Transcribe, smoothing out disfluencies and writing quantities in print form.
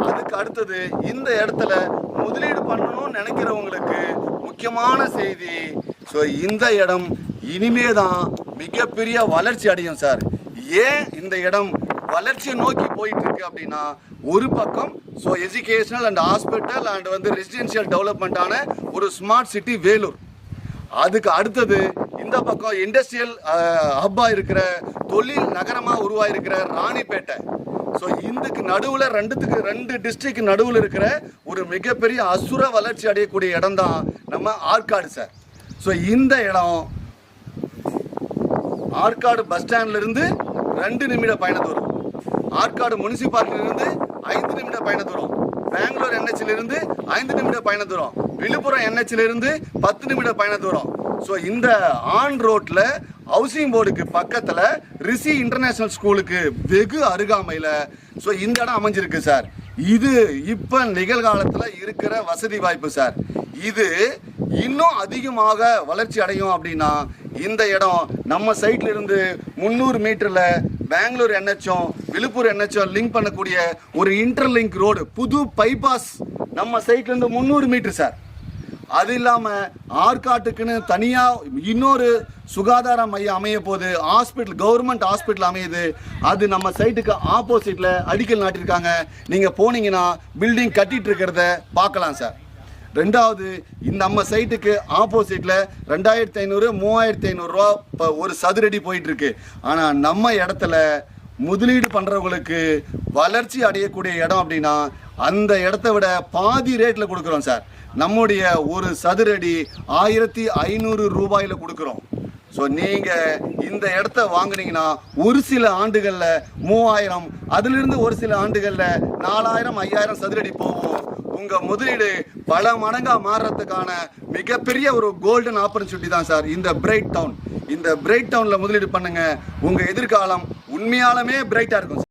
அதுக்கு அடுத்தது இந்த இடத்துல முதலீடு பண்ணணும்னு நினைக்கிறவங்களுக்கு முக்கியமான செய்தி. ஸோ இந்த இடம் இனிமே தான் மிகப்பெரிய வளர்ச்சி அடையும் சார். ஏன் இந்த இடம் வளர்ச்சியை நோக்கி போயிட்டு இருக்கு அப்படின்னா, ஒரு பக்கம் so educational and hospital and residential டெவலப்மெண்ட்டான ஒரு ஸ்மார்ட் சிட்டி வேலூர். அதுக்கு அடுத்தது இந்த பக்கம் இண்டஸ்ட்ரியல் ஹப்பாக இருக்கிற தொழில் நகரமாக உருவாயிருக்கிற ராணிப்பேட்டை. ஸோ இதுக்கு நடுவில் ரெண்டு டிஸ்ட்ரிக்ட் நடுவில் இருக்கிற ஒரு மிகப்பெரிய அசுர வளர்ச்சி அடையக்கூடிய இடம் தான் நம்ம ஆற்காடு சார். ஸோ இந்த இடம் ஆற்காடு பஸ் ஸ்டாண்ட்லேருந்து 2 நிமிட பயண தூரம், ஆற்காடு முனிசிபாலிட்டியிலிருந்து 5 நிமிட பயண தூரம், பெங்களூர் என்ஹெச்சிலிருந்து 5 நிமிட பயண தூரம், விழுப்புரம் என்ஹெச்சிலிருந்து 10 நிமிட பயண தூரம். ஸோ இந்த ஆன் ரோட்டில் ஹவுசிங் போர்டுக்கு பக்கத்தில் ரிஷி இன்டர்நேஷ்னல் ஸ்கூலுக்கு வெகு அருகாமையில் ஸோ இந்த இடம் அமைஞ்சிருக்கு சார். இது இப்போ நிகழ்காலத்தில் இருக்கிற வசதி வாய்ப்பு சார். இது இன்னும் அதிகமாக வளர்ச்சி அடையும் அப்படின்னா இந்த இடம் நம்ம சைட்ல இருந்து 300 மீட்டரில் பெங்களூர் என்ஹெச்சும் விழுப்புரம் என்ஹெச்சும் லிங்க் பண்ணக்கூடிய ஒரு இன்டர்லிங்க் ரோடு, புது பைபாஸ் நம்ம சைட்ல இருந்து 300 மீட்டர் சார். அது இல்லாமல் ஆற்காட்டுக்குன்னு தனியாக இன்னொரு சுகாதார மையம் அமைய போது, ஹாஸ்பிட்டல் கவர்மெண்ட் ஹாஸ்பிட்டல் அமையுது. அது நம்ம சைட்டுக்கு ஆப்போசிட்டில் அடிக்கல் நாட்டியிருக்காங்க. நீங்கள் போனீங்கன்னா பில்டிங் கட்டிட்டு இருக்கிறத பார்க்கலாம் சார். ரெண்டாவது, இந்த நம்ம சைட்டுக்கு ஆப்போசிட்டில் 2500 3500 ரூபா இப்போ ஒரு சதுரடி போயிட்டுருக்கு. ஆனால் நம்ம இடத்துல முதலீடு பண்ணுறவங்களுக்கு வளர்ச்சி அடையக்கூடிய இடம் அப்படின்னா அந்த இடத்த விட பாதி ரேட்டில் கொடுக்குறோம் சார். நம்முடைய ஒரு சதுரடி 1500 ரூபாயில் கொடுக்குறோம். ஸோ நீங்கள் இந்த இடத்த வாங்குனீங்கன்னா ஒரு சில ஆண்டுகளில் 3000, அதிலிருந்து ஒரு சில ஆண்டுகளில் 4000 5000 சதுரடி போகும். உங்கள் முதலீடு பல மடங்காக மாறுறதுக்கான மிகப்பெரிய ஒரு கோல்டன் ஆப்பர்ச்சுனிட்டி தான் சார் இந்த பிரைட் டவுன். இந்த பிரைட் டவுனில் முதலீடு பண்ணுங்கள். உங்கள் எதிர்காலம் உண்மையாலுமே பிரைட்டாக இருக்கும்.